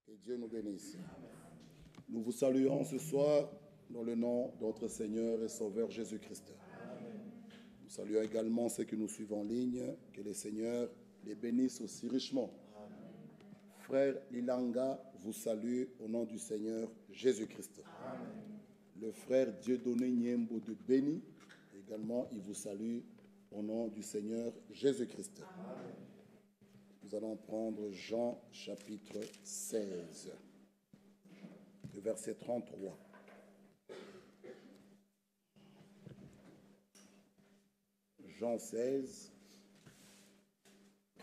Que Dieu nous bénisse. Nous vous saluons ce soir dans le nom de notre Seigneur et Sauveur Jésus-Christ. Nous saluons également ceux qui nous suivent en ligne. Que le Seigneur les bénisse aussi richement. Frère Lilanga vous salue au nom du Seigneur Jésus-Christ. Le frère Dieudonné Niembo de Béni, également, il vous salue au nom du Seigneur Jésus-Christ. Nous allons prendre Jean chapitre 16, le verset 33. Jean 16,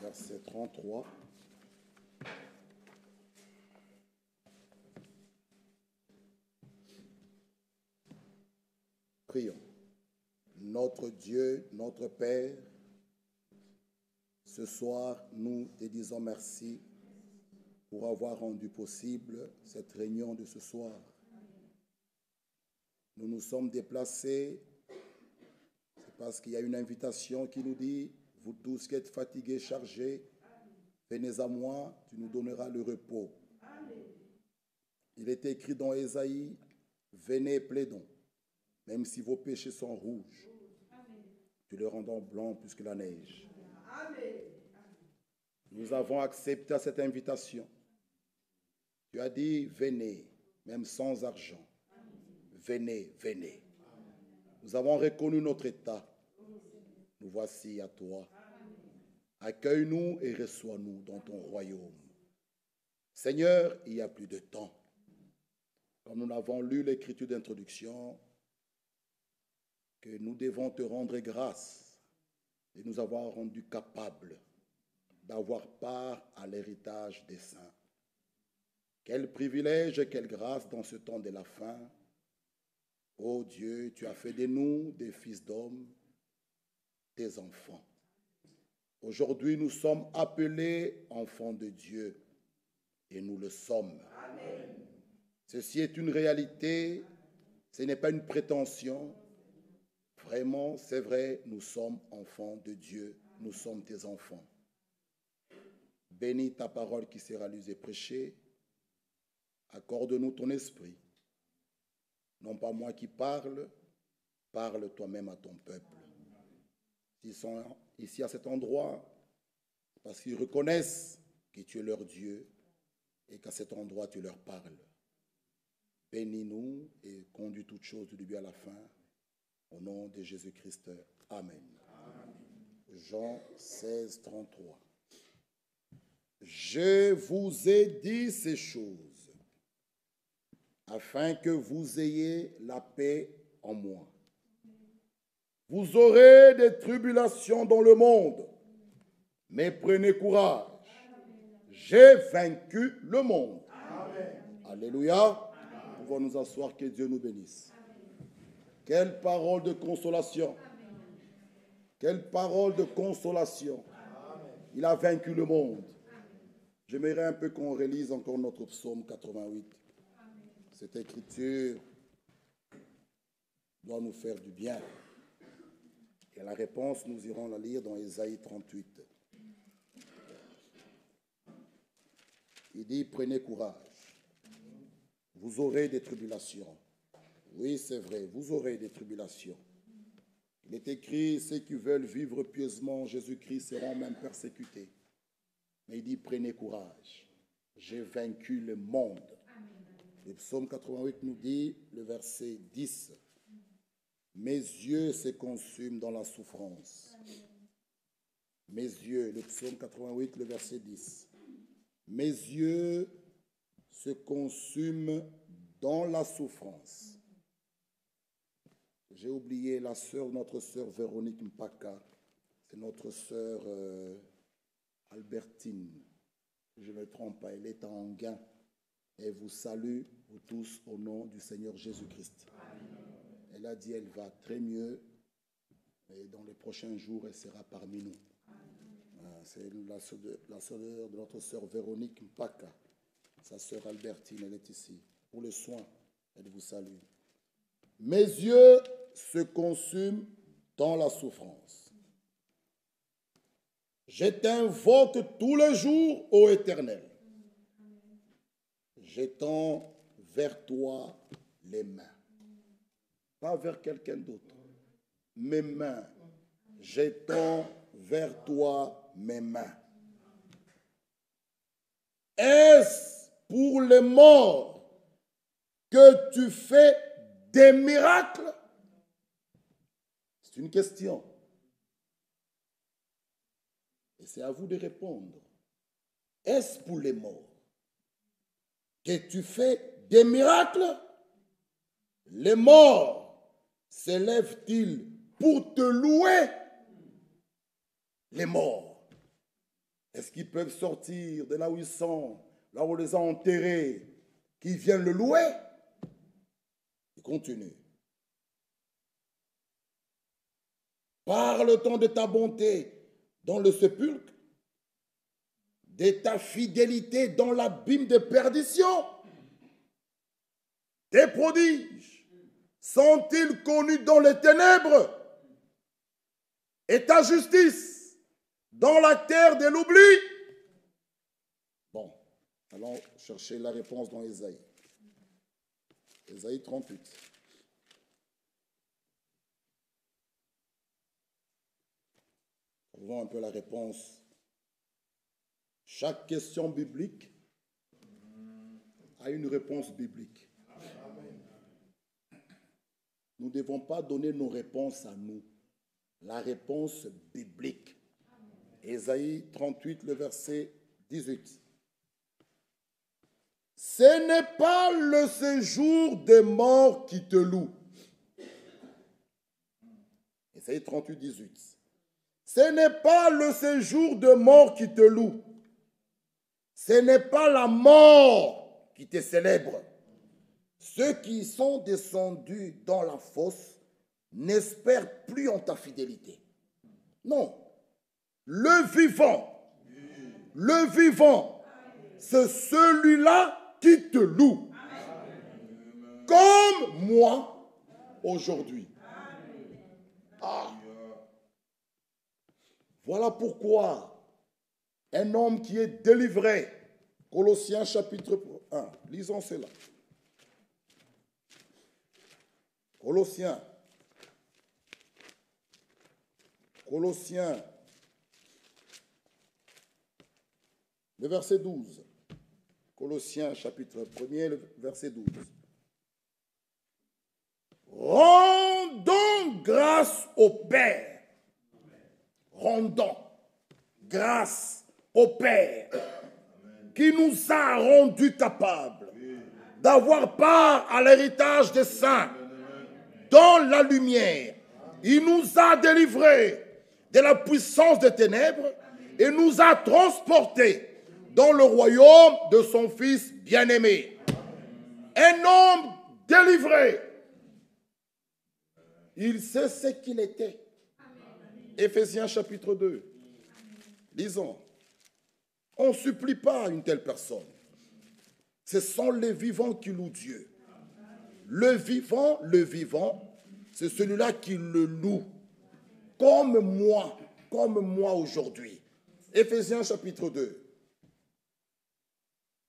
verset 33. Prions. Notre Dieu, notre Père, ce soir, nous te disons merci pour avoir rendu possible cette réunion de ce soir. Nous nous sommes déplacés, c'est parce qu'il y a une invitation qui nous dit, vous tous qui êtes fatigués, chargés, venez à moi, tu nous donneras le repos. Il est écrit dans Ésaïe, venez plaidons, même si vos péchés sont rouges, tu les rendras blancs plus que la neige. Nous avons accepté cette invitation. Tu as dit, venez, même sans argent. Venez, venez. Nous avons reconnu notre état. Nous voici à toi. Accueille-nous et reçois-nous dans ton royaume. Seigneur, il n'y a plus de temps. Comme nous avons lu l'écriture d'introduction, que nous devons te rendre grâce et nous avoir rendu capables d'avoir part à l'héritage des saints. Quel privilège et quelle grâce dans ce temps de la fin. Ô Dieu, tu as fait de nous des fils d'hommes, des enfants. Aujourd'hui, nous sommes appelés enfants de Dieu et nous le sommes. Amen. Ceci est une réalité, ce n'est pas une prétention. Vraiment, c'est vrai, nous sommes enfants de Dieu, nous sommes tes enfants. Bénis ta parole qui sera lue et prêchée. Accorde-nous ton esprit. Non pas moi qui parle, parle toi-même à ton peuple. S'ils sont ici à cet endroit, parce qu'ils reconnaissent que tu es leur Dieu et qu'à cet endroit tu leur parles. Bénis-nous et conduis toutes choses du début à la fin. Au nom de Jésus-Christ. Amen. Jean 16, 33. Je vous ai dit ces choses afin que vous ayez la paix en moi. Vous aurez des tribulations dans le monde, mais prenez courage. J'ai vaincu le monde. Amen. Alléluia. Nous pouvons nous asseoir, que Dieu nous bénisse. Quelle parole de consolation. Quelle parole de consolation. Il a vaincu le monde. J'aimerais un peu qu'on relise encore notre psaume 88. Cette écriture doit nous faire du bien. Et la réponse, nous irons la lire dans Ésaïe 38. Il dit, prenez courage. Vous aurez des tribulations. Oui, c'est vrai, vous aurez des tribulations. Il est écrit, ceux qui veulent vivre pieusement en Jésus-Christ seront même persécutés. Mais il dit, prenez courage. J'ai vaincu le monde. Le psaume 88 nous dit, le verset 10, mes yeux se consument dans la souffrance. Mes yeux, le psaume 88, le verset 10. Mes yeux se consument dans la souffrance. J'ai oublié la sœur, notre sœur Véronique Mpaka. C'est notre sœur Albertine. Je ne me trompe pas, elle est à Anguin. Et vous salue, vous tous, au nom du Seigneur Jésus-Christ. Elle a dit elle va très mieux. Et dans les prochains jours, elle sera parmi nous. C'est la sœur de notre sœur Véronique Mpaka. Sa sœur Albertine, elle est ici. Pour le soin, elle vous salue. Mes yeux se consument dans la souffrance. Je t'invoque tous les jours, ô Éternel. j'étends vers toi les mains. Pas vers quelqu'un d'autre. Mes mains. J'étends vers toi mes mains. Est-ce pour les morts que tu fais des miracles? C'est une question. Et c'est à vous de répondre. Est-ce pour les morts que tu fais des miracles? Les morts s'élèvent-ils pour te louer? Les morts, est-ce qu'ils peuvent sortir de là où ils sont, là où on les a enterrés, qu'ils viennent le louer? Il continue. Parle-t-on de ta bonté dans le sépulcre, de ta fidélité dans l'abîme de perdition? Tes prodiges sont-ils connus dans les ténèbres? Et ta justice dans la terre de l'oubli? Bon, allons chercher la réponse dans Ésaïe. Ésaïe 38. Trouvons un peu la réponse. Chaque question biblique a une réponse biblique. Nous ne devons pas donner nos réponses à nous. La réponse biblique. Ésaïe 38, le verset 18. Ce n'est pas le séjour des morts qui te loue. Ésaïe 38, 18. Ce n'est pas le séjour de mort qui te loue. Ce n'est pas la mort qui te célèbre. Ceux qui sont descendus dans la fosse n'espèrent plus en ta fidélité. Non. Le vivant, c'est celui-là qui te loue. Comme moi aujourd'hui. Ah. Voilà pourquoi un homme qui est délivré, Colossiens chapitre 1, lisons cela. Colossiens, le verset 12. Colossiens chapitre 1er, le verset 12. Rendons grâce au Père. Rendons grâce au Père qui nous a rendus capables d'avoir part à l'héritage des saints dans la lumière. Il nous a délivrés de la puissance des ténèbres et nous a transportés dans le royaume de son Fils bien-aimé. Un homme délivré. Il sait ce qu'il était. Éphésiens chapitre 2. Lisons. On ne supplie pas une telle personne. Ce sont les vivants qui louent Dieu. Le vivant, c'est celui-là qui le loue. Comme moi aujourd'hui. Éphésiens chapitre 2.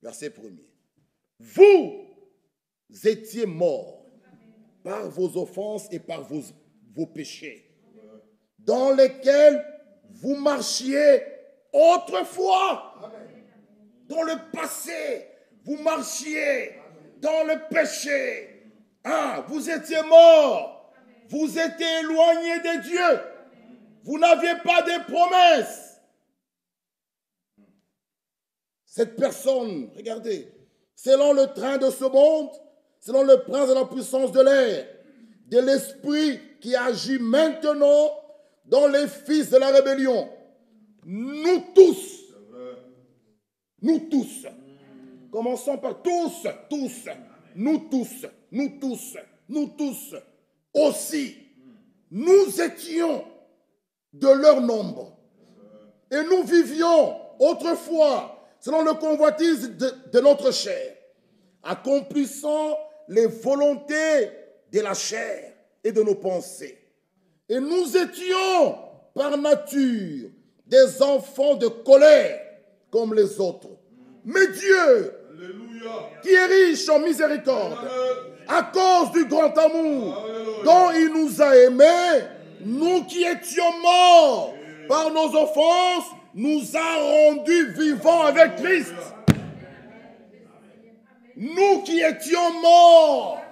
Verset 1er. Vous étiez morts par vos offenses et par vos péchés, dans lesquels vous marchiez autrefois. Dans le passé, vous marchiez dans le péché. Vous étiez morts. Vous étiez éloignés de Dieu. Vous n'aviez pas de promesses. Cette personne, regardez, selon le train de ce monde, selon le prince de la puissance de l'air, de l'esprit qui agit maintenant dans les fils de la rébellion, nous tous, commençons par tous, nous tous, aussi, nous étions de leur nombre. Et nous vivions autrefois selon le convoitise de notre chair, accomplissant les volontés de la chair et de nos pensées. Et nous étions par nature des enfants de colère comme les autres. Mais Dieu, qui est riche en miséricorde, à cause du grand amour dont il nous a aimés, nous qui étions morts par nos offenses, nous a rendus vivants avec Christ. Nous qui étions morts,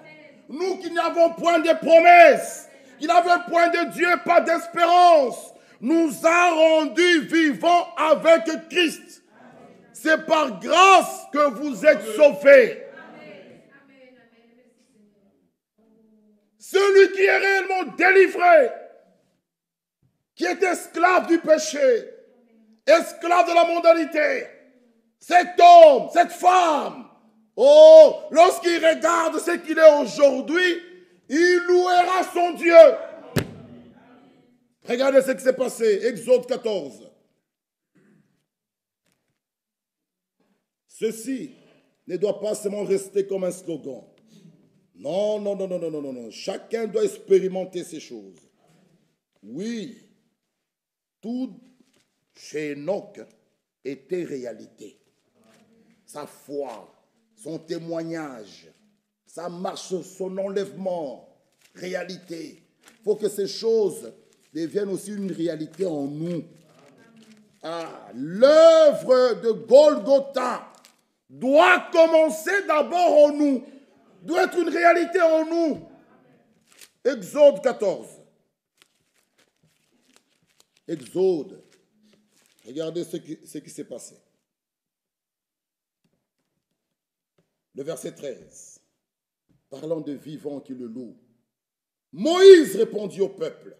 nous qui n'avons point de promesses, qui n'avons point de Dieu, pas d'espérance, nous a rendus vivants avec Christ. C'est par grâce que vous êtes sauvés. Celui qui est réellement délivré, qui est esclave du péché, esclave de la mondanité, cet homme, cette femme, oh, lorsqu'il regarde ce qu'il est aujourd'hui, il louera son Dieu. Regardez ce qui s'est passé, Exode 14. Ceci ne doit pas seulement rester comme un slogan. Non, non, non, non, non, non, non, non. Chacun doit expérimenter ces choses. Oui, tout chez Enoch était réalité. Sa foi, son témoignage, sa marche, son enlèvement, réalité. Il faut que ces choses deviennent aussi une réalité en nous. Ah, l'œuvre de Golgotha doit commencer d'abord en nous, doit être une réalité en nous. Exode 14. Exode. Regardez ce qui s'est passé. Le verset 13. Parlant de vivants qui le louent. Moïse répondit au peuple,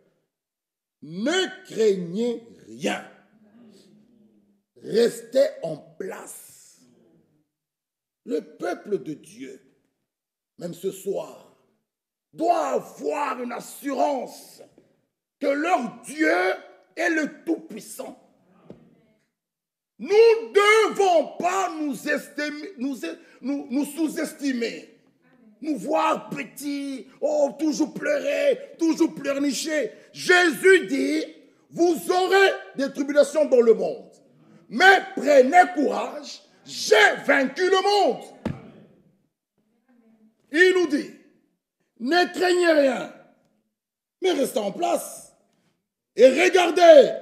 ne craignez rien. Restez en place. Le peuple de Dieu, même ce soir, doit avoir une assurance que leur Dieu est le Tout-Puissant. Nous ne devons pas nous sous-estimer, nous voir petits, oh, toujours pleurer, toujours pleurnicher. Jésus dit, vous aurez des tribulations dans le monde, mais prenez courage, j'ai vaincu le monde. Il nous dit, ne craignez rien, mais restez en place. Et regardez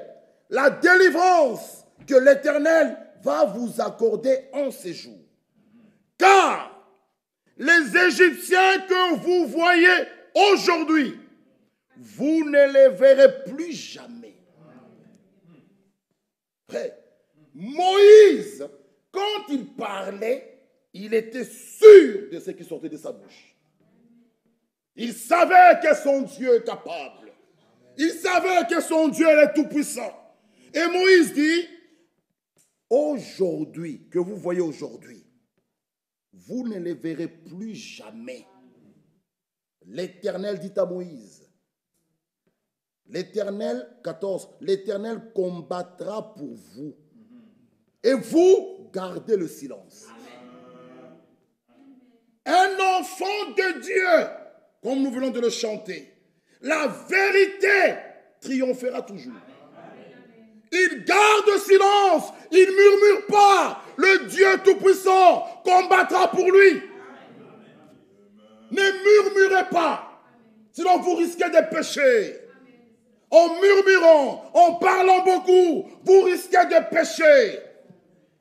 la délivrance que l'Éternel va vous accorder en ces jours. Car les Égyptiens que vous voyez aujourd'hui, vous ne les verrez plus jamais. Frère, Moïse, quand il parlait, il était sûr de ce qui sortait de sa bouche. Il savait que son Dieu est capable. Il savait que son Dieu est tout-puissant. Et Moïse dit, aujourd'hui, que vous voyez aujourd'hui, vous ne les verrez plus jamais. L'Éternel dit à Moïse, l'Éternel, 14, l'Éternel combattra pour vous. Et vous, gardez le silence. Un enfant de Dieu, comme nous venons de le chanter, la vérité triomphera toujours. Il garde silence, il ne murmure pas. Le Dieu Tout-Puissant combattra pour lui. Ne murmurez pas, sinon vous risquez de pécher. En murmurant, en parlant beaucoup, vous risquez de pécher.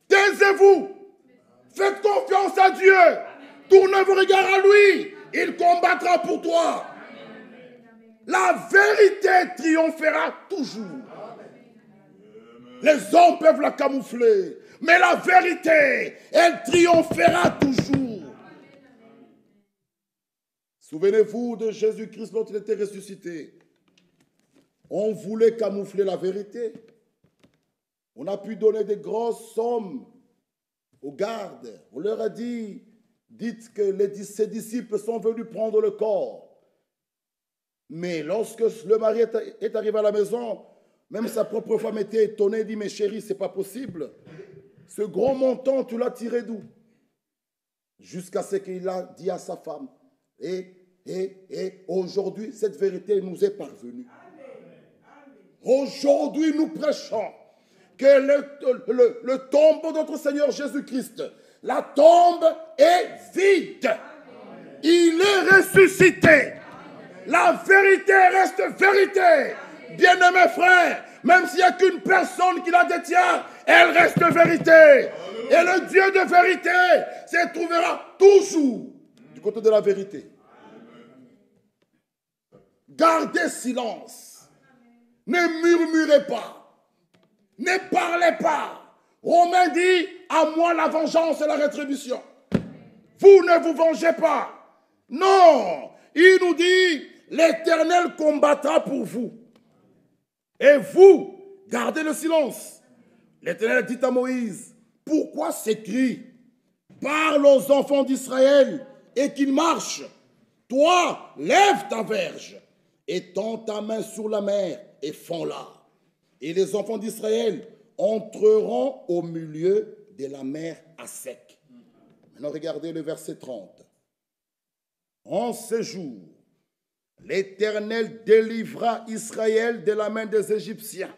Taisez-vous, faites confiance à Dieu, tournez vos regards à lui, il combattra pour toi. La vérité triomphera toujours. Les hommes peuvent la camoufler, mais la vérité, elle triomphera toujours. Souvenez-vous de Jésus-Christ lorsqu'il était ressuscité. On voulait camoufler la vérité. On a pu donner des grosses sommes aux gardes. On leur a dit, dites que ses disciples sont venus prendre le corps. Mais lorsque le mari est arrivé à la maison, même sa propre femme était étonnée et dit, mais chérie, ce n'est pas possible. Ce gros montant, tu l'as tiré d'où? Jusqu'à ce qu'il a dit à sa femme. Et aujourd'hui, cette vérité nous est parvenue. Aujourd'hui, nous prêchons que le tombeau de notre Seigneur Jésus-Christ La tombe est vide. Il est ressuscité. La vérité reste vérité. Bien-aimés frères, même s'il n'y a qu'une personne qui la détient, elle reste vérité. Et le Dieu de vérité se trouvera toujours du côté de la vérité. Gardez silence. Ne murmurez pas. Ne parlez pas. Romain dit, à moi la vengeance et la rétribution. Vous ne vous vengez pas. Non, il nous dit, l'Éternel combattra pour vous. Et vous, gardez le silence. L'Éternel dit à Moïse, pourquoi s'écrie, parle aux enfants d'Israël et qu'ils marchent. Toi, lève ta verge et tends ta main sur la mer et fends-la. Et les enfants d'Israël entreront au milieu de la mer à sec. Maintenant, regardez le verset 30. En ce jour, l'Éternel délivra Israël de la main des Égyptiens.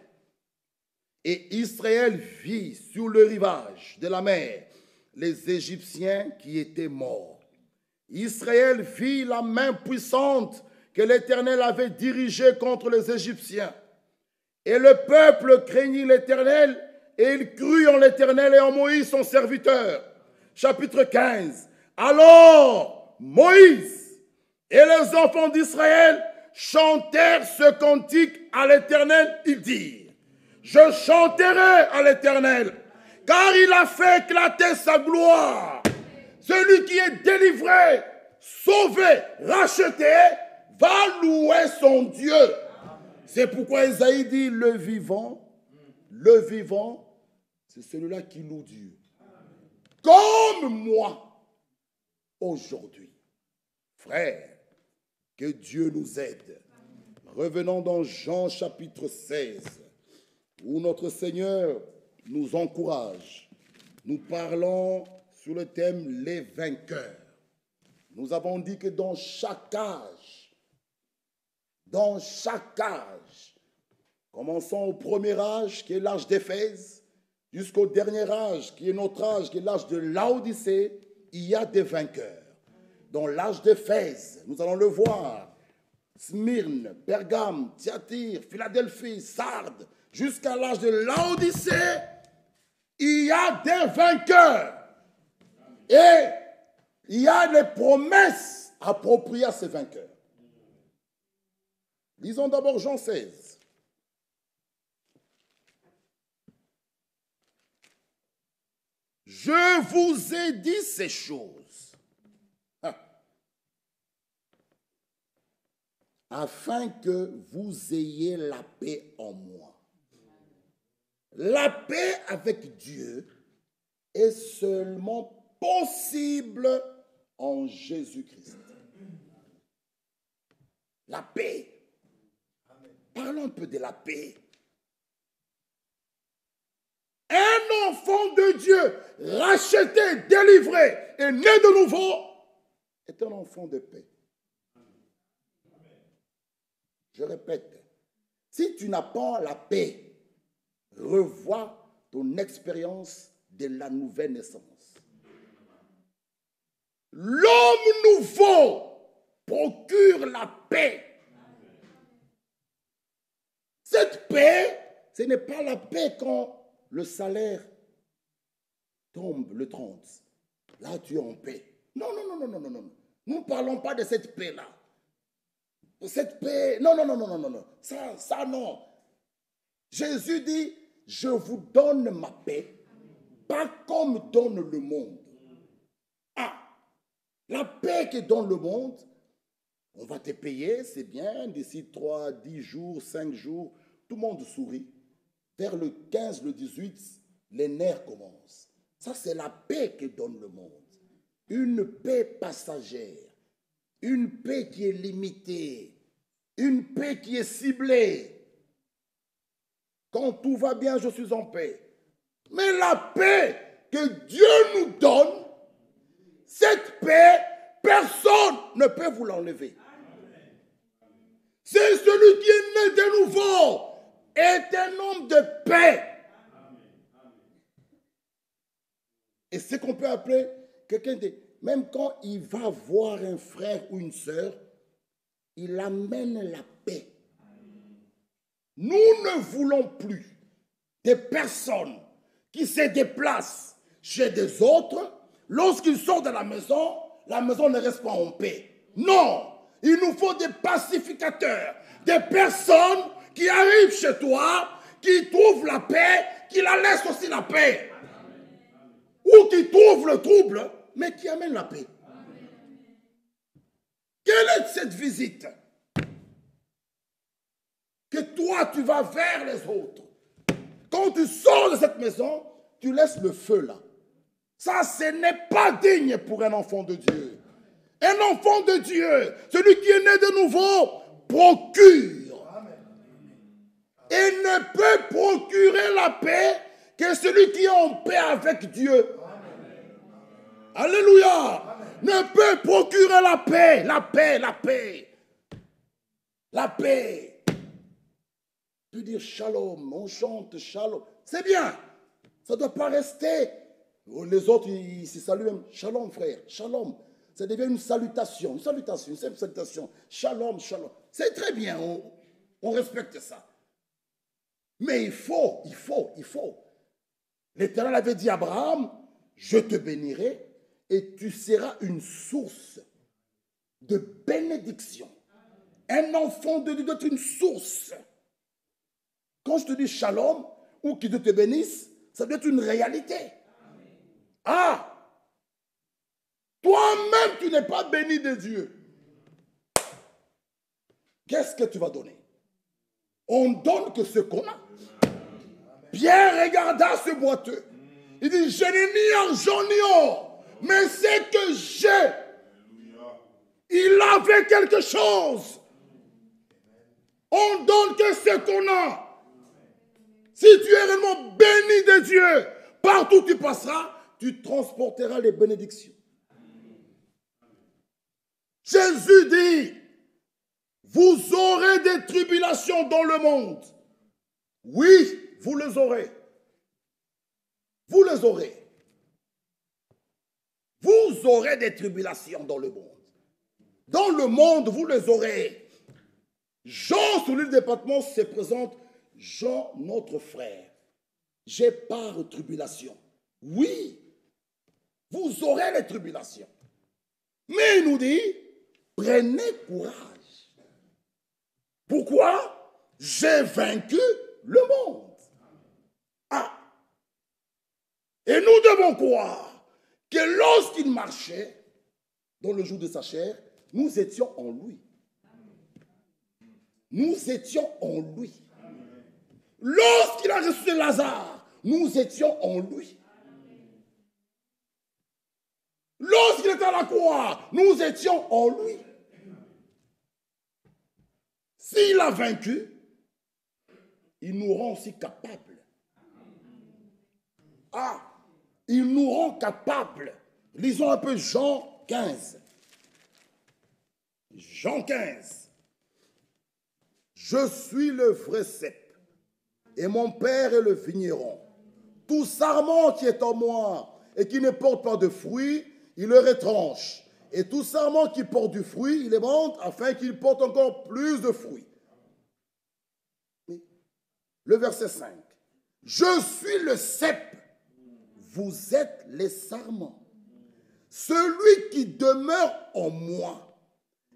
Et Israël vit sur le rivage de la mer les Égyptiens qui étaient morts. Israël vit la main puissante que l'Éternel avait dirigée contre les Égyptiens. Et le peuple craignit l'Éternel et il crut en l'Éternel et en Moïse son serviteur. Chapitre 15. Alors Moïse et les enfants d'Israël chantèrent ce cantique à l'Éternel. Ils dirent, je chanterai à l'Éternel, car il a fait éclater sa gloire. Celui qui est délivré, sauvé, racheté, va louer son Dieu. C'est pourquoi Isaïe dit, le vivant, c'est celui-là qui loue Dieu. Comme moi, aujourd'hui. Frère, que Dieu nous aide. Revenons dans Jean chapitre 16, où notre Seigneur nous encourage. Nous parlons sur le thème les vainqueurs. Nous avons dit que dans chaque âge, commençons au premier âge qui est l'âge d'Éphèse, jusqu'au dernier âge qui est notre âge, qui est l'âge de Laodicée, il y a des vainqueurs. Dans l'âge d'Éphèse, nous allons le voir, Smyrne, Pergame, Thyatire, Philadelphie, Sardes, jusqu'à l'âge de Laodicée, il y a des vainqueurs. Et il y a des promesses appropriées à ces vainqueurs. Lisons d'abord Jean 16. Je vous ai dit ces choses afin que vous ayez la paix en moi. La paix avec Dieu est seulement possible en Jésus-Christ. La paix. Parlons un peu de la paix. Un enfant de Dieu, racheté, délivré et né de nouveau, est un enfant de paix. Je répète, si tu n'as pas la paix, revois ton expérience de la nouvelle naissance. L'homme nouveau procure la paix. Cette paix, ce n'est pas la paix quand le salaire tombe le 30. Là, tu es en paix. Non. Nous ne parlons pas de cette paix-là. Cette paix, non. Ça, non. Jésus dit, je vous donne ma paix, pas comme donne le monde. La paix que donne le monde, on va te payer, c'est bien, d'ici 3, 10 jours, 5 jours, tout le monde sourit. Vers le 15, le 18, les nerfs commencent. Ça, c'est la paix que donne le monde. Une paix passagère, une paix qui est limitée, une paix qui est ciblée. Quand tout va bien, je suis en paix. Mais la paix que Dieu nous donne, cette paix, personne ne peut vous l'enlever. C'est celui qui est né de nouveau, est un homme de paix. Et c'est qu'on peut appeler quelqu'un de... Même quand il va voir un frère ou une sœur, il amène la paix. Nous ne voulons plus des personnes qui se déplacent chez des autres. Lorsqu'ils sortent de la maison ne reste pas en paix. Non, il nous faut des pacificateurs, des personnes qui arrivent chez toi, qui trouvent la paix, qui la laissent aussi la paix. Ou qui trouvent le trouble, mais qui amènent la paix. Quelle est cette visite? Que toi, tu vas vers les autres. Quand tu sors de cette maison, tu laisses le feu là. Ça, ce n'est pas digne pour un enfant de Dieu. Un enfant de Dieu, celui qui est né de nouveau, procure. Et ne peut procurer la paix que celui qui est en paix avec Dieu. Alléluia. Ne peut procurer la paix, la paix, la paix. La paix. Tu dis shalom, on chante shalom. C'est bien. Ça ne doit pas rester. Les autres, ils se saluent même. Shalom, frère, shalom. Ça devient une salutation, une simple salutation. Shalom, shalom. C'est très bien, on respecte ça. Mais il faut. L'Éternel avait dit à Abraham, je te bénirai et tu seras une source de bénédiction. Un enfant de Dieu doit être une source. Quand je te dis shalom ou que Dieu te bénisse, ça doit être une réalité. Ah! Toi-même, tu n'es pas béni de Dieu. Qu'est-ce que tu vas donner? On donne que ce qu'on a. Pierre regarda ce boiteux. Il dit, je n'ai ni argent ni or, mais c'est que j'ai. Il avait quelque chose. On donne que ce qu'on a. Si tu es réellement béni de Dieu, partout où tu passeras, tu transporteras les bénédictions. Jésus dit, vous aurez des tribulations dans le monde. Oui, vous les aurez. Vous les aurez. Vous aurez des tribulations dans le monde. Dans le monde, vous les aurez. Jean, sur l'île de Patmos, se présente. Jean, notre frère. J'ai part aux tribulations. Oui, vous aurez les tribulations. Mais il nous dit, prenez courage. Pourquoi? J'ai vaincu le monde. Ah. Et nous devons croire que lorsqu'il marchait, dans le jour de sa chair, nous étions en lui. Nous étions en lui. Lorsqu'il a ressuscité Lazare, nous étions en lui. Lorsqu'il était à la croix, nous étions en lui. S'il a vaincu, il nous rend aussi capables. Ah, il nous rend capables. Lisons un peu Jean 15. Jean 15. Je suis le vrai cep, et mon Père est le vigneron. Tout sarment qui est en moi et qui ne porte pas de fruits, il le retranche. Et tout sarment qui porte du fruit, il les monte afin qu'il porte encore plus de fruits. Le verset 5. Je suis le cep, vous êtes les sarments. Celui qui demeure en moi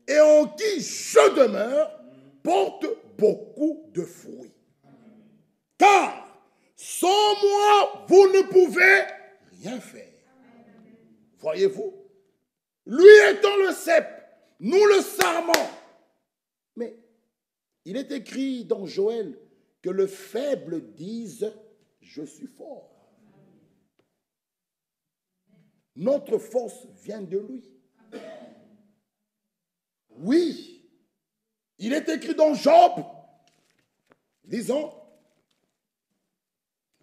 et en qui je demeure porte beaucoup de fruits. Car sans moi, vous ne pouvez rien faire. Voyez-vous? Lui étant le cep, nous le sarment. Mais il est écrit dans Joël que le faible dise « je suis fort ». Notre force vient de lui. Oui, il est écrit dans Job, disons,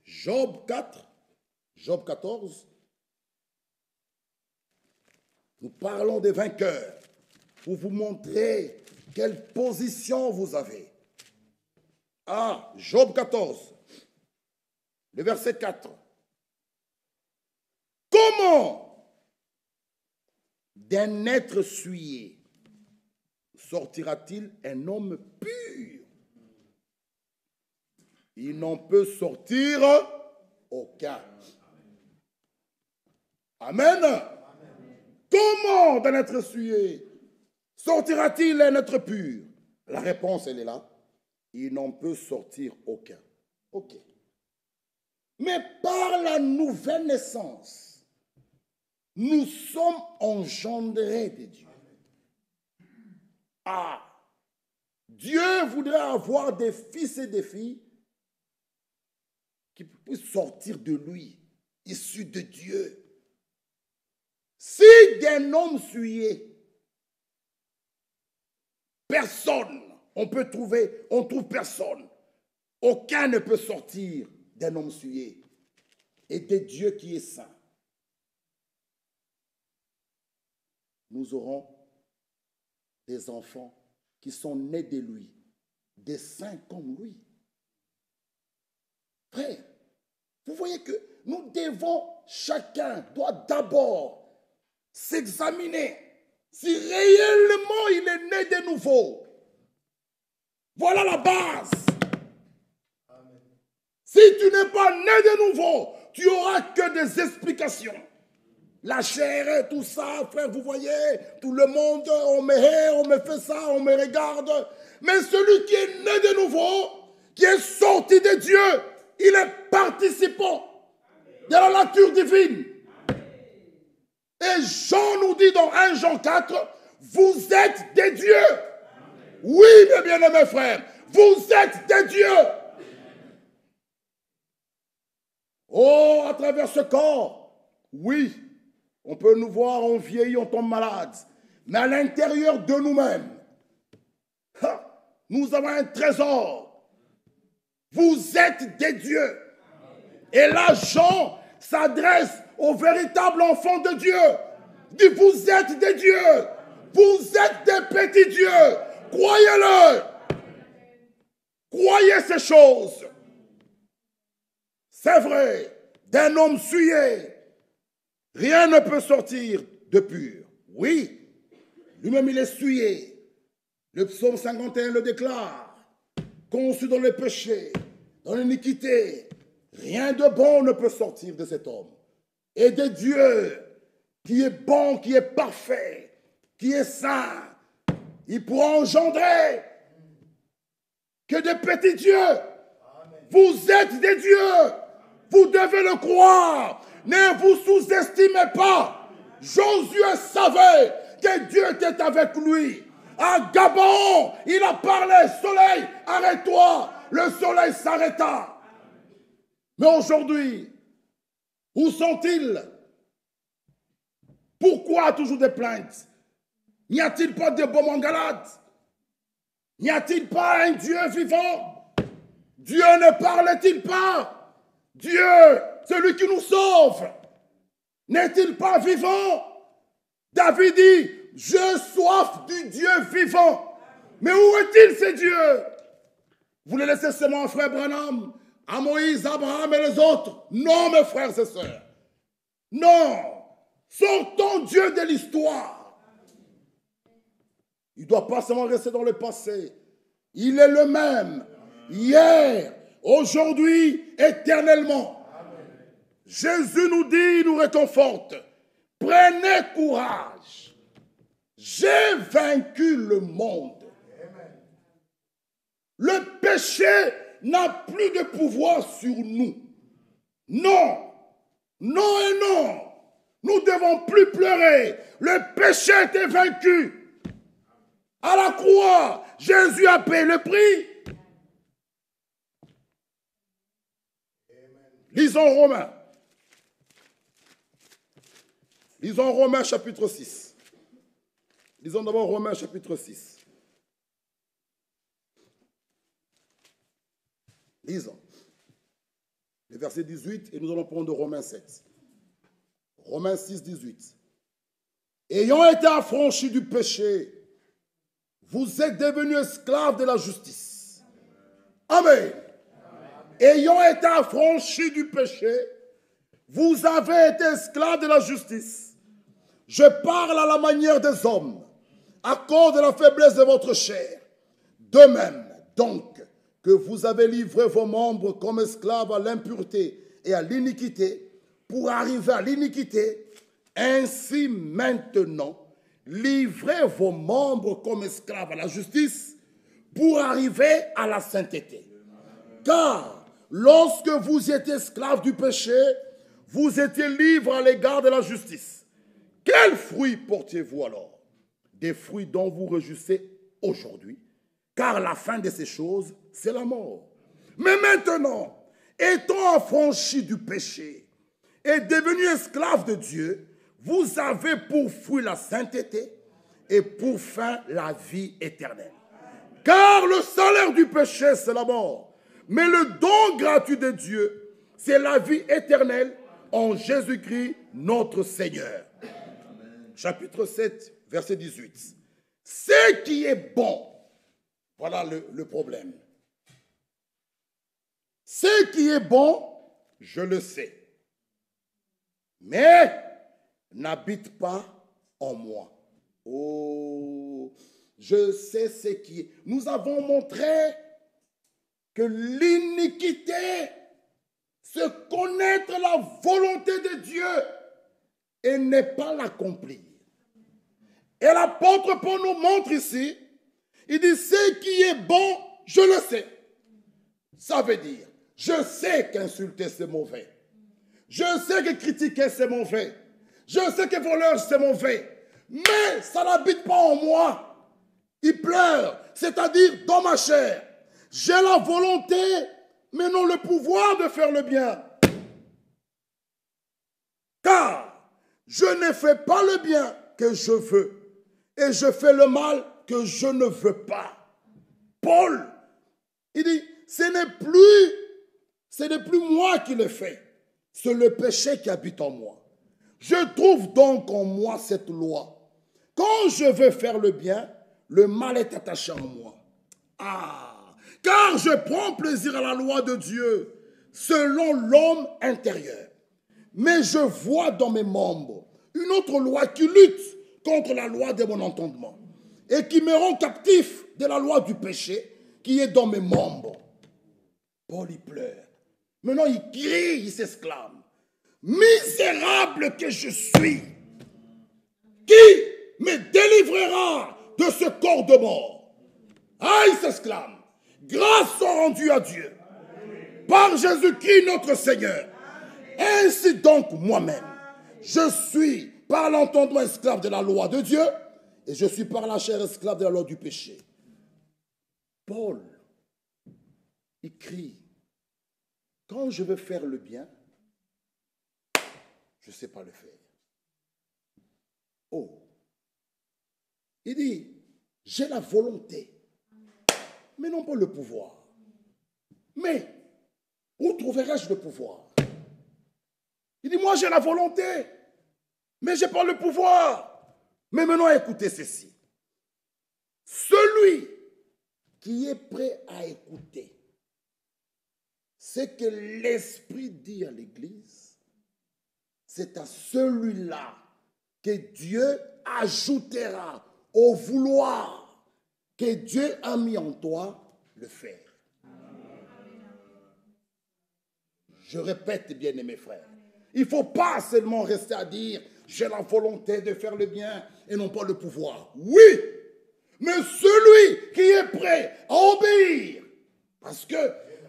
Job 4, Job 14, nous parlons des vainqueurs pour vous montrer quelle position vous avez. Ah, Job 14, le verset 4. Comme comment d'un être souillé sortira-t-il un homme pur? Il n'en peut sortir aucun. Amen. Comment d'un être souillé sortira-t-il un être pur? La réponse, elle est là. Il n'en peut sortir aucun. Ok. Mais par la nouvelle naissance, nous sommes engendrés de Dieu. Ah! Dieu voudrait avoir des fils et des filles qui puissent sortir de lui, issus de Dieu. Si d'un homme souillé, personne, on trouve personne. Aucun ne peut sortir d'un homme souillé et de Dieu qui est saint. Nous aurons des enfants qui sont nés de lui, des saints comme lui. Frère, vous voyez que nous devons, chacun doit d'abord s'examiner si réellement il est né de nouveau. Voilà la base. Amen. Si tu n'es pas né de nouveau, tu n'auras que des explications. La chair et tout ça, frère, vous voyez, tout le monde, on me hait, on me fait ça, on me regarde. Mais celui qui est né de nouveau, qui est sorti de Dieu, il est participant de la nature divine. Et Jean nous dit dans 1 Jean 4, vous êtes des dieux. Oui, mes bien-aimés frères, vous êtes des dieux. Oh, à travers ce corps, oui, on peut nous voir, on vieillit, on tombe malade. Mais à l'intérieur de nous-mêmes, nous avons un trésor. Vous êtes des dieux. Et là, Jean s'adresse aux véritables enfants de Dieu. Il dit, vous êtes des dieux. Vous êtes des petits dieux. Croyez-le. Croyez ces choses. C'est vrai, d'un homme souillé, rien ne peut sortir de pur. Oui, lui-même il est souillé. Le psaume 51 le déclare. Conçu dans le péché, dans l'iniquité, rien de bon ne peut sortir de cet homme. Et de Dieu, qui est bon, qui est parfait, qui est saint, il pourra engendrer que des petits dieux. Amen. Vous êtes des dieux. Vous devez le croire. Ne vous sous-estimez pas. Josué savait que Dieu était avec lui. À Gabon, il a parlé, soleil, arrête-toi. Le soleil s'arrêta. Mais aujourd'hui, où sont-ils? Pourquoi toujours des plaintes? N'y a-t-il pas de baume en Galate? N'y a-t-il pas un Dieu vivant? Dieu ne parle-t-il pas? Dieu, celui qui nous sauve, n'est-il pas vivant? David dit, j'ai soif du Dieu vivant. Mais où est-il ce Dieu? Vous le laissez seulement à frère Branham, à Moïse, Abraham et les autres? Non, mes frères et sœurs. Non. Sortons Dieu de l'histoire. Il ne doit pas seulement rester dans le passé. Il est le même. Hier, aujourd'hui, éternellement. Amen. Jésus nous dit, il nous réconforte. Prenez courage. J'ai vaincu le monde. Amen. Le péché n'a plus de pouvoir sur nous. Non. Non et non. Nous ne devons plus pleurer. Le péché était vaincu. À la croix, Jésus a payé le prix. Lisons Romains. Lisons Romains chapitre 6. Lisons d'abord Romains chapitre 6. Lisons. Le verset 18 et nous allons prendre Romains 7. Romains 6, 18. Ayant été affranchis du péché, vous êtes devenus esclaves de la justice. Amen. Ayant été affranchis du péché, vous avez été esclaves de la justice. Je parle à la manière des hommes, à cause de la faiblesse de votre chair. De même, donc, que vous avez livré vos membres comme esclaves à l'impureté et à l'iniquité, pour arriver à l'iniquité, ainsi maintenant, livrez vos membres comme esclaves à la justice, pour arriver à la sainteté. Car, lorsque vous étiez esclaves du péché, vous étiez libres à l'égard de la justice. Quels fruits portiez-vous alors? Des fruits dont vous réjouissez aujourd'hui, car la fin de ces choses, c'est la mort. Mais maintenant, étant affranchis du péché et devenus esclaves de Dieu, vous avez pour fruit la sainteté et pour fin la vie éternelle. Car le salaire du péché, c'est la mort. Mais le don gratuit de Dieu, c'est la vie éternelle en Jésus-Christ, notre Seigneur. Chapitre 7, verset 18. Ce qui est bon, voilà le problème. Ce qui est bon, je le sais, mais n'habite pas en moi. Oh, je sais ce qui est. Nous avons montré que l'iniquité, c'est connaître la volonté de Dieu et ne pas l'accomplir. Et l'apôtre Paul nous montre ici, il dit, ce qui est bon, je le sais. Ça veut dire, je sais qu'insulter c'est mauvais. Je sais que critiquer c'est mauvais. Je sais que voler c'est mauvais. Mais ça n'habite pas en moi. Il pleure, c'est-à-dire dans ma chair. J'ai la volonté, mais non le pouvoir de faire le bien. Car je ne fais pas le bien que je veux. Et je fais le mal que je ne veux pas. Paul, il dit, ce n'est plus moi qui le fais. C'est le péché qui habite en moi. Je trouve donc en moi cette loi. Quand je veux faire le bien, le mal est attaché en moi. Ah, car je prends plaisir à la loi de Dieu, selon l'homme intérieur. Mais je vois dans mes membres une autre loi qui lutte contre la loi de mon entendement et qui me rend captif de la loi du péché qui est dans mes membres. Paul, il pleure. Maintenant, il crie, il s'exclame. Misérable que je suis, qui me délivrera de ce corps de mort? Ah, il s'exclame. Grâce soit rendue à Dieu par Jésus-Christ notre Seigneur. Ainsi donc, moi-même, je suis par l'entendement esclave de la loi de Dieu et je suis par la chair esclave de la loi du péché. Paul, il crie, quand je veux faire le bien, je ne sais pas le faire. Oh, il dit, j'ai la volonté, mais non pas le pouvoir. Mais, où trouverai-je le pouvoir? Il dit, moi j'ai la volonté, mais je n'ai pas le pouvoir. Mais maintenant, écoutez ceci. Celui qui est prêt à écouter ce que l'Esprit dit à l'Église, c'est à celui-là que Dieu ajoutera au vouloir que Dieu a mis en toi le faire. Je répète, bien-aimés frères, il ne faut pas seulement rester à dire j'ai la volonté de faire le bien et non pas le pouvoir. Oui, mais celui qui est prêt à obéir, parce que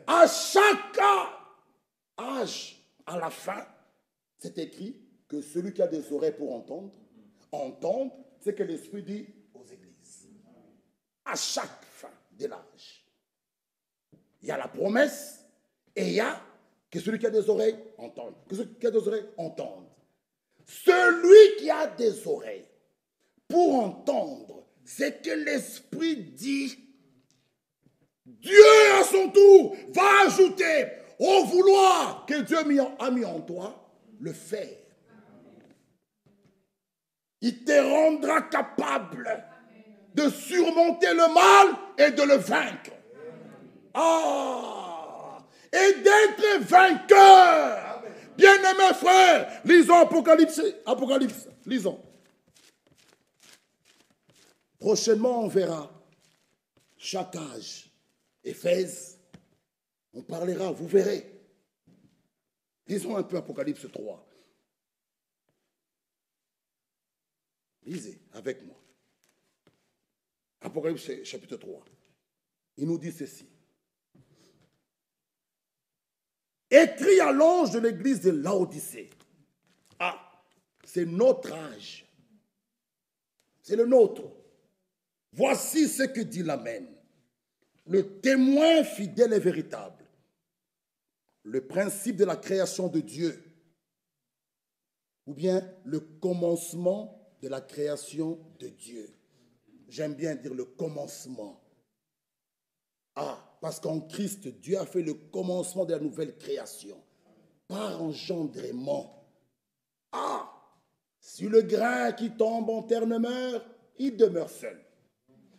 à chaque âge, à la fin, c'est écrit que celui qui a des oreilles pour entendre, entende ce que l'Esprit dit aux églises. À chaque fin de l'âge, il y a la promesse et il y a que celui qui a des oreilles entende. Que celui qui a des oreilles entende. Celui qui a des oreilles pour entendre ce que l'Esprit dit, Dieu à son tour va ajouter au vouloir que Dieu a mis en toi le faire. Il te rendra capable de surmonter le mal et de le vaincre. Ah! Et d'être vainqueur Bien-aimés frères, lisons Apocalypse. Apocalypse, lisons. Prochainement, on verra chaque âge. Éphèse, on parlera, vous verrez. Lisons un peu Apocalypse 3. Lisez avec moi. Apocalypse chapitre 3. Il nous dit ceci. Écrit à l'ange de l'église de Laodicée. Ah, c'est notre âge. C'est le nôtre. Voici ce que dit l'Amen. Le témoin fidèle et véritable. Le principe de la création de Dieu. Ou bien le commencement de la création de Dieu. J'aime bien dire le commencement. Ah, parce qu'en Christ, Dieu a fait le commencement de la nouvelle création. Par engendrement. Ah, si le grain qui tombe en terre ne meurt, il demeure seul.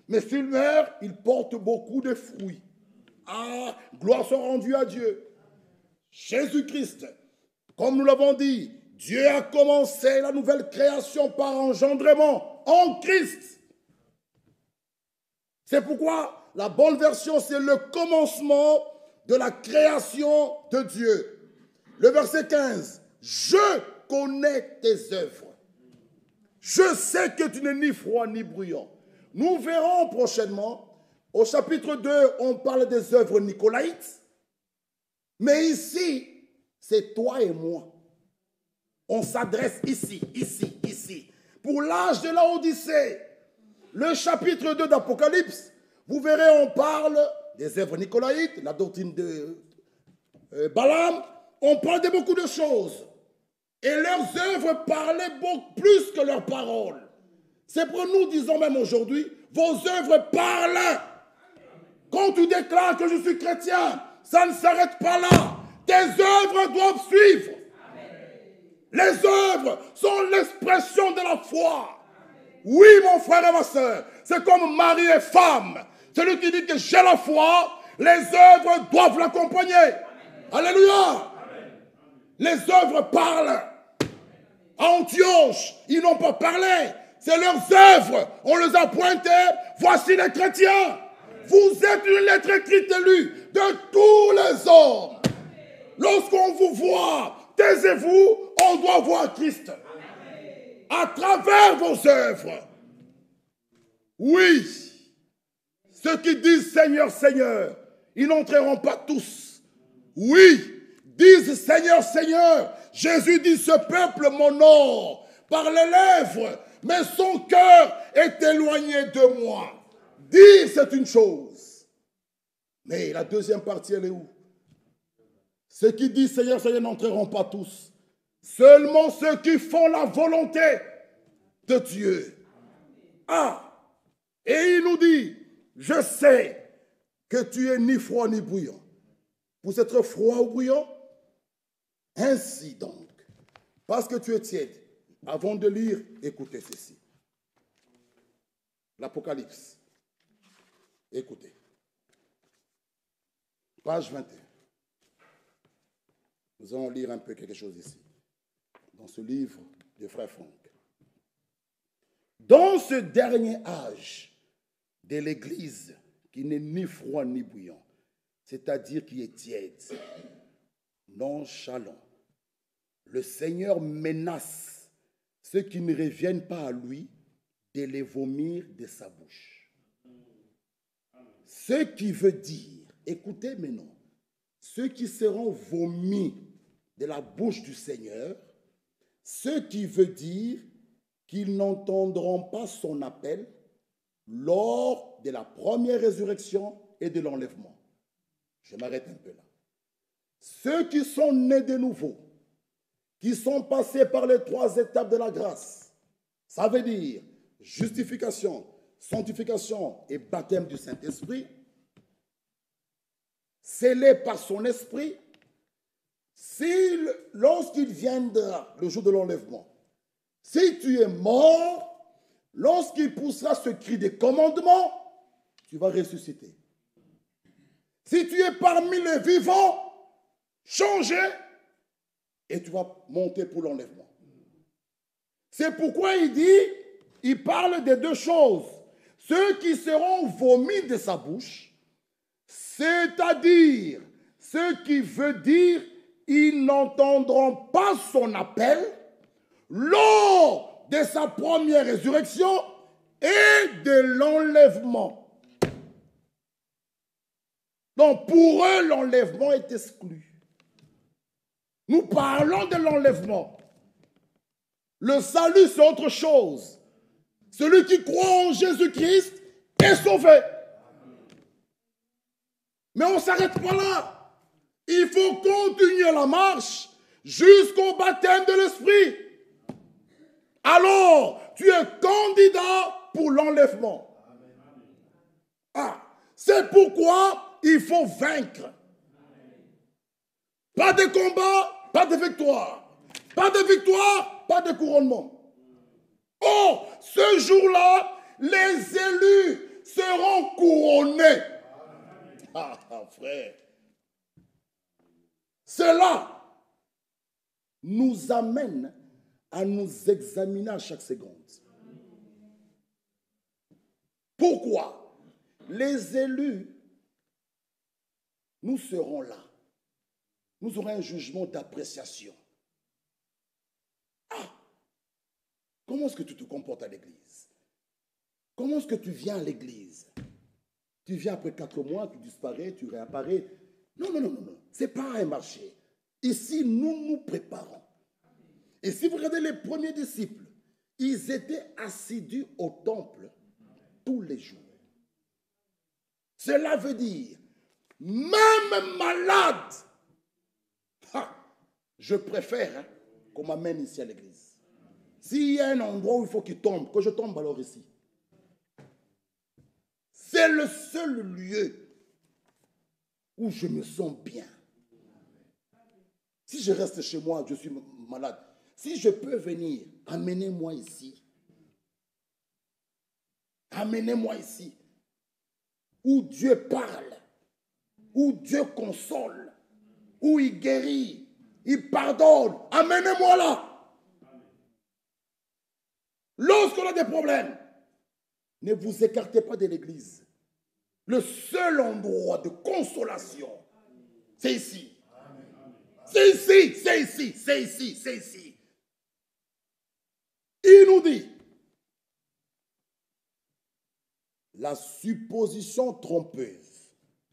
Mais s'il meurt, il porte beaucoup de fruits. Ah, gloire soit rendue à Dieu. Jésus-Christ, comme nous l'avons dit, Dieu a commencé la nouvelle création par engendrement en Christ. C'est pourquoi la bonne version, c'est le commencement de la création de Dieu. Le verset 15, je connais tes œuvres. Je sais que tu n'es ni froid ni bruyant. Nous verrons prochainement, au chapitre 2, on parle des œuvres nicolaïtes. Mais ici, c'est toi et moi. On s'adresse ici. Pour l'âge de la Odyssée, le chapitre 2 d'Apocalypse, vous verrez, on parle des œuvres nicolaïtes, la doctrine de Balaam. On parle de beaucoup de choses. Et leurs œuvres parlaient beaucoup plus que leurs paroles. C'est pour nous, disons même aujourd'hui, vos œuvres parlent. Quand tu déclares que je suis chrétien, ça ne s'arrête pas là. Tes œuvres doivent suivre. Les œuvres sont l'expression de la foi. Oui, mon frère et ma soeur, c'est comme mari et femme. Celui qui dit que j'ai la foi, les œuvres doivent l'accompagner. Alléluia. Les œuvres parlent. À Antioche, ils n'ont pas parlé. C'est leurs œuvres. On les a pointées. Voici les chrétiens. Vous êtes une lettre écrite et lue de tous les hommes. Lorsqu'on vous voit, taisez-vous, on doit voir Christ. À travers vos œuvres. Oui. Ceux qui disent Seigneur, Seigneur, ils n'entreront pas tous. Oui. Disent Seigneur, Seigneur. Jésus dit ce peuple m'honore par les lèvres, mais son cœur est éloigné de moi. Dire c'est une chose. Mais la deuxième partie, elle est où? Ceux qui disent Seigneur, Seigneur n'entreront pas tous. Seulement ceux qui font la volonté de Dieu. Ah! Et il nous dit, je sais que tu es ni froid ni bruyant. Vous êtes froid ou bruyant? Ainsi donc, parce que tu es tiède, avant de lire, écoutez ceci. L'Apocalypse. Écoutez. Page 21. Nous allons lire un peu quelque chose ici, dans ce livre de Frère Franck. Dans ce dernier âge de l'Église, qui n'est ni froid ni bouillant, c'est-à-dire qui est tiède, nonchalant, le Seigneur menace ceux qui ne reviennent pas à lui de les vomir de sa bouche. Ce qui veut dire, écoutez maintenant, ceux qui seront vomis de la bouche du Seigneur, ce qui veut dire qu'ils n'entendront pas son appel lors de la première résurrection et de l'enlèvement. Je m'arrête un peu là. Ceux qui sont nés de nouveau, qui sont passés par les 3 étapes de la grâce, ça veut dire justification, sanctification et baptême du Saint-Esprit, scellés par son esprit, lorsqu'il viendra le jour de l'enlèvement, si tu es mort, lorsqu'il poussera ce cri de commandement, tu vas ressusciter. Si tu es parmi les vivants, changé, et tu vas monter pour l'enlèvement. C'est pourquoi il parle des deux choses. Ceux qui seront vomis de sa bouche, c'est-à-dire ce qui veut dire ils n'entendront pas son appel lors de sa première résurrection et de l'enlèvement. Donc pour eux, l'enlèvement est exclu. Nous parlons de l'enlèvement. Le salut, c'est autre chose. Celui qui croit en Jésus-Christ est sauvé. Mais on ne s'arrête pas là. Il faut continuer la marche jusqu'au baptême de l'Esprit. Alors, tu es candidat pour l'enlèvement. Ah, c'est pourquoi il faut vaincre. Pas de combat, pas de victoire. Pas de victoire, pas de couronnement. Oh, ce jour-là, les élus seront couronnés. Ah, frère. Cela nous amène à nous examiner à chaque seconde. Pourquoi? Les élus, nous serons là. Nous aurons un jugement d'appréciation. Ah! Comment est-ce que tu te comportes à l'église? Comment est-ce que tu viens à l'église? Tu viens après 4 mois, tu disparais, tu réapparais. Non. Ce n'est pas un marché. Ici, nous nous préparons. Et si vous regardez les premiers disciples, ils étaient assidus au temple tous les jours. Cela veut dire, même malade, je préfère qu'on m'amène ici à l'église. S'il y a un endroit où il faut qu'il tombe, que je tombe alors ici. C'est le seul lieu où je me sens bien. Si je reste chez moi, je suis malade. Si je peux venir, amenez-moi ici. Amenez-moi ici. Où Dieu parle, où Dieu console, où il guérit, il pardonne. Amenez-moi là. Lorsqu'on a des problèmes, ne vous écartez pas de l'église. Le seul endroit de consolation, c'est ici. C'est ici, c'est ici, c'est ici, c'est ici. Il nous dit, la supposition trompeuse.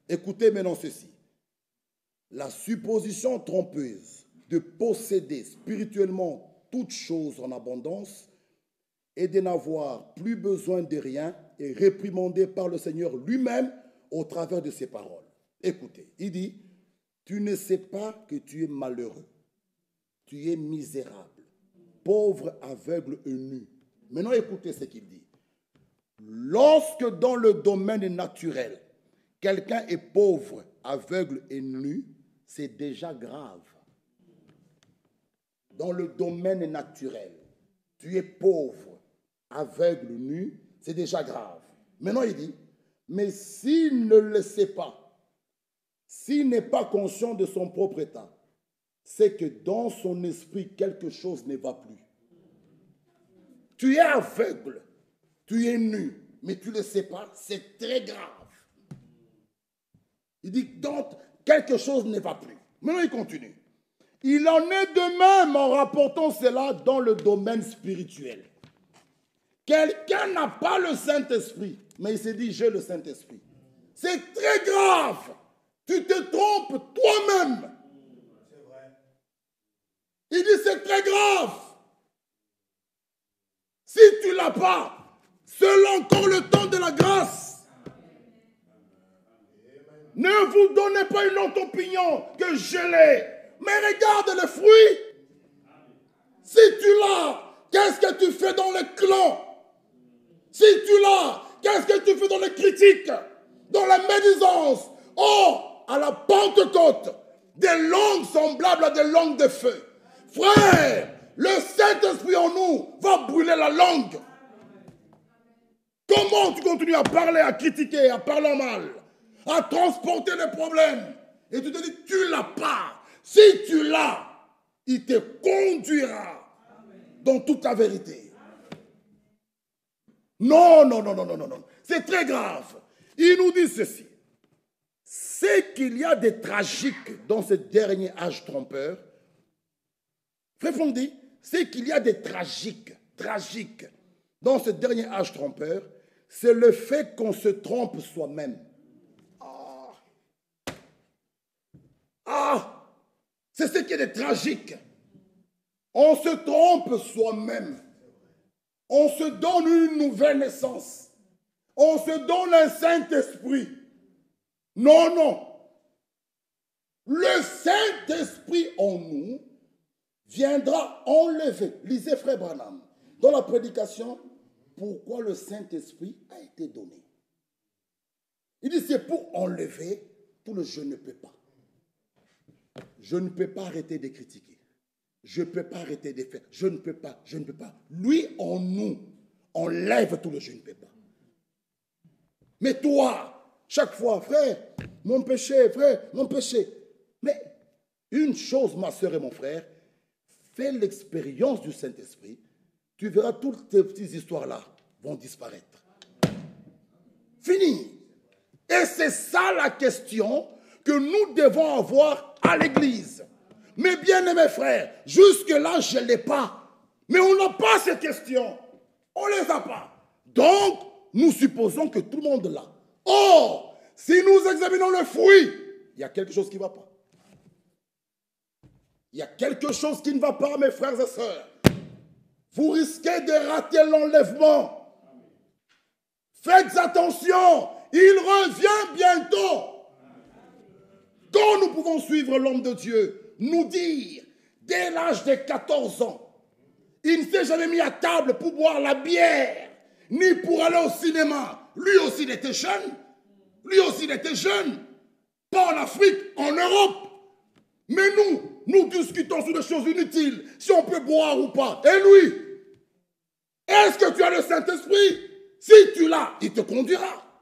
Écoutez maintenant ceci. La supposition trompeuse de posséder spirituellement toutes choses en abondance et de n'avoir plus besoin de rien est réprimandée par le Seigneur lui-même au travers de ses paroles. Écoutez, il dit, tu ne sais pas que tu es malheureux, tu es misérable, pauvre, aveugle et nu. Maintenant, écoutez ce qu'il dit. Lorsque dans le domaine naturel, quelqu'un est pauvre, aveugle et nu, c'est déjà grave. Dans le domaine naturel, tu es pauvre, aveugle, nu, c'est déjà grave. Maintenant, il dit, mais s'il ne le sait pas, s'il n'est pas conscient de son propre état, c'est que dans son esprit, quelque chose ne va plus. Tu es aveugle, tu es nu, mais tu ne le sais pas, c'est très grave. Il dit, donc, quelque chose ne va plus. Maintenant, il continue. Il en est de même en rapportant cela dans le domaine spirituel. Quelqu'un n'a pas le Saint-Esprit, mais il s'est dit, j'ai le Saint-Esprit. C'est très grave. Tu te trompes toi-même. C'est vrai. Il dit, c'est très grave. Si tu ne l'as pas, seul encore le temps de la grâce. Ne vous donnez pas une autre opinion que je l'ai. Mais regarde les fruits. Si tu l'as, qu'est-ce que tu fais dans les clans? Si tu l'as, qu'est-ce que tu fais dans les critiques, dans la médisance? Oh, à la Pentecôte, des langues semblables à des langues de feu. Frère, le Saint-Esprit en nous va brûler la langue. Comment tu continues à parler, à critiquer, à parler mal, à transporter les problèmes, et tu te dis, tu ne l'as pas. Si tu l'as, Il te conduira dans toute la vérité. Non, non, non, non, non, non, non. C'est très grave. Il nous dit ceci. C'est qu'il y a des tragiques dans ce dernier âge trompeur. Frère Fondi, c'est qu'il y a des tragiques dans ce dernier âge trompeur, c'est le fait qu'on se trompe soi-même. C'est ce qui est de tragique. On se trompe soi-même. On se donne une nouvelle naissance. On se donne un Saint-Esprit. Non, non. Le Saint-Esprit en nous viendra enlever. Lisez Frère Branham. Dans la prédication, pourquoi le Saint-Esprit a été donné. Il dit c'est pour enlever tout le je ne peux pas. Je ne peux pas arrêter de critiquer. Je ne peux pas arrêter de faire. Je ne peux pas, je ne peux pas. Lui en nous enlève tout le je ne peux pas. Mais toi, chaque fois, frère, mon péché, frère, mon péché. Mais une chose, ma soeur et mon frère, fais l'expérience du Saint-Esprit. Tu verras toutes tes petites histoires-là vont disparaître. Fini. Et c'est ça la question que nous devons avoir à l'église. Mes bien-aimés frères, jusque-là, je ne l'ai pas. Mais on n'a pas ces questions. On ne les a pas. Donc, nous supposons que tout le monde l'a. Or, si nous examinons le fruit, il y a quelque chose qui ne va pas. Il y a quelque chose qui ne va pas, mes frères et sœurs. Vous risquez de rater l'enlèvement. Faites attention, il revient bientôt. Quand nous pouvons suivre l'homme de Dieu, nous dire, dès l'âge de 14 ans, il ne s'est jamais mis à table pour boire la bière, ni pour aller au cinéma. Lui aussi, il était jeune. Lui aussi, il était jeune. Pas en Afrique, en Europe. Mais nous discutons sur des choses inutiles, si on peut boire ou pas. Et lui, est-ce que tu as le Saint-Esprit? Si tu l'as, il te conduira.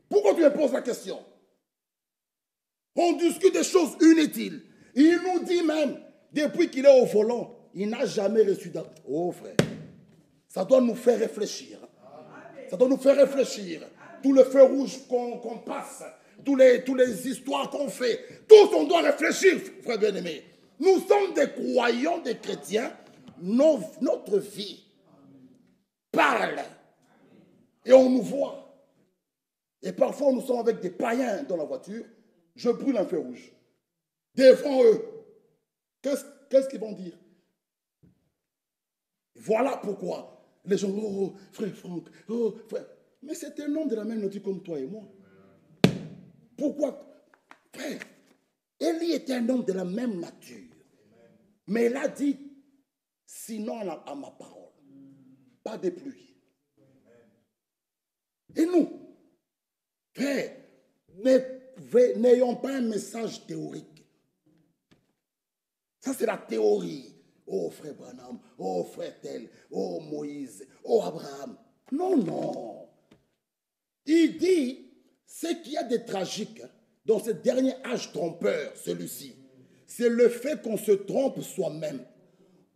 Pourquoi tu me poses la question? On discute des choses inutiles. Il nous dit même, depuis qu'il est au volant, il n'a jamais reçu d'âme. Oh frère, ça doit nous faire réfléchir. Ça doit nous faire réfléchir. Tout le feu rouge qu'on passe, tous les histoires qu'on fait, tous on doit réfléchir, frère bien-aimé. Nous sommes des croyants, des chrétiens. Notre vie parle. Et on nous voit. Et parfois nous sommes avec des païens dans la voiture. Je brûle un feu rouge. Devant eux. Qu'est-ce qu'ils vont dire? Voilà pourquoi les gens, oh, frère Franck, oh, frère. Mais c'est un homme de la même nature comme toi et moi. Pourquoi? Frère, Élie était un homme de la même nature. Mais il a dit, sinon à ma parole, pas de pluie. Et nous, frère, n'ayons pas un message théorique. Ça, c'est la théorie. Oh, frère Branham, oh, frère tel, oh, Moïse, oh, Abraham. Non, non. Il dit, c'est qu'il y a des tragiques dans ce dernier âge trompeur, celui-ci. C'est le fait qu'on se trompe soi-même,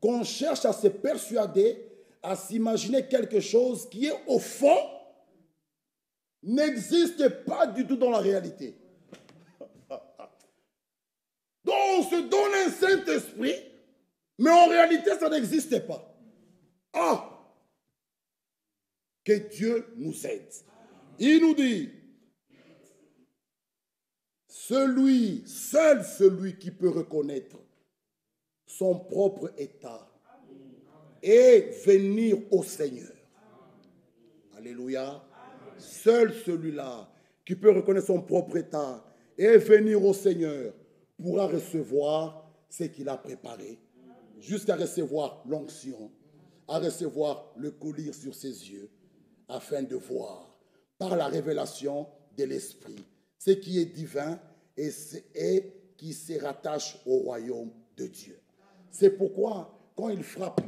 qu'on cherche à se persuader, à s'imaginer quelque chose qui est au fond, n'existe pas du tout dans la réalité. Donc on se donne un Saint-Esprit, mais en réalité ça n'existe pas. Ah! Que Dieu nous aide. Il nous dit, seul celui qui peut reconnaître son propre état et venir au Seigneur. Alléluia. Seul celui-là qui peut reconnaître son propre état et venir au Seigneur pourra recevoir ce qu'il a préparé, jusqu'à recevoir l'onction, à recevoir le collier sur ses yeux, afin de voir par la révélation de l'Esprit ce qui est divin et qui se rattache au royaume de Dieu. C'est pourquoi, quand il frappe,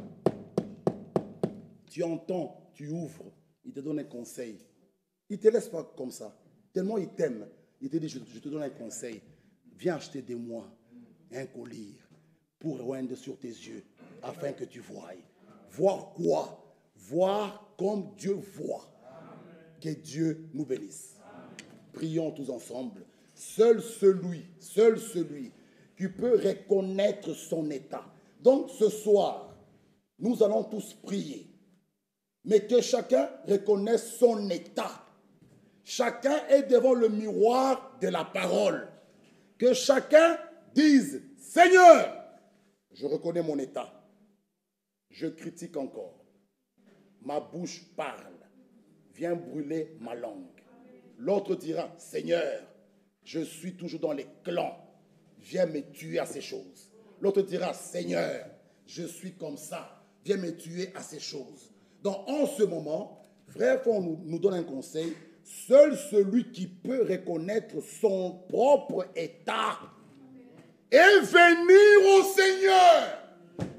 tu entends, tu ouvres, il te donne un conseil. Il ne te laisse pas comme ça. Tellement il t'aime, il te dit, je te donne un conseil. Viens acheter de moi un collier. pour oindre sur tes yeux, afin que tu voies. Voir quoi? Voir comme Dieu voit. Que Dieu nous bénisse. Prions tous ensemble. Seul celui qui peut reconnaître son état. Donc ce soir, nous allons tous prier. Mais que chacun reconnaisse son état. Chacun est devant le miroir de la parole. Que chacun dise, Seigneur, je reconnais mon état. Je critique encore. Ma bouche parle. Viens brûler ma langue. L'autre dira, Seigneur, je suis toujours dans les clans. Viens me tuer à ces choses. L'autre dira, Seigneur, je suis comme ça. Viens me tuer à ces choses. Donc en ce moment, frère Fon nous donne un conseil. Seul celui qui peut reconnaître son propre état et venir au Seigneur,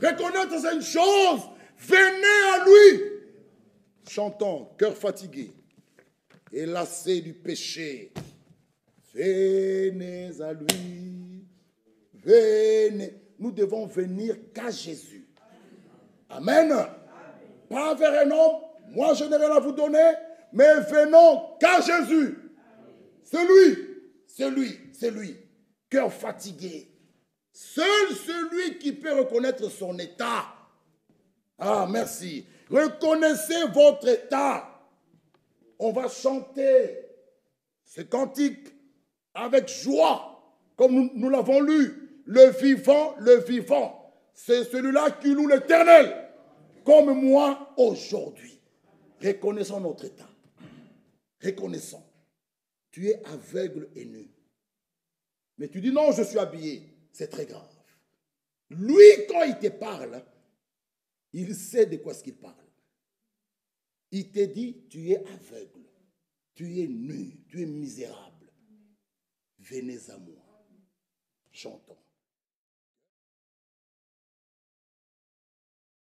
reconnaître cette chose, venez à lui. Chantons, cœur fatigué et lassé du péché. Venez à lui, venez. Nous devons venir qu'à Jésus. Amen. Pas vers un homme, moi je n'ai rien à vous donner, mais venons qu'à Jésus. C'est lui. Cœur fatigué. Seul celui qui peut reconnaître son état. Ah, merci. Reconnaissez votre état. On va chanter ce cantique avec joie, comme nous l'avons lu. Le vivant, c'est celui-là qui loue l'Éternel, comme moi aujourd'hui. Reconnaissons notre état. Reconnaissons. Tu es aveugle et nu. Mais tu dis non, je suis habillé. C'est très grave. Lui, quand il te parle, il sait de quoi ce qu'il parle. Il te dit, tu es aveugle, tu es nu, tu es misérable. Venez à moi. Chantons.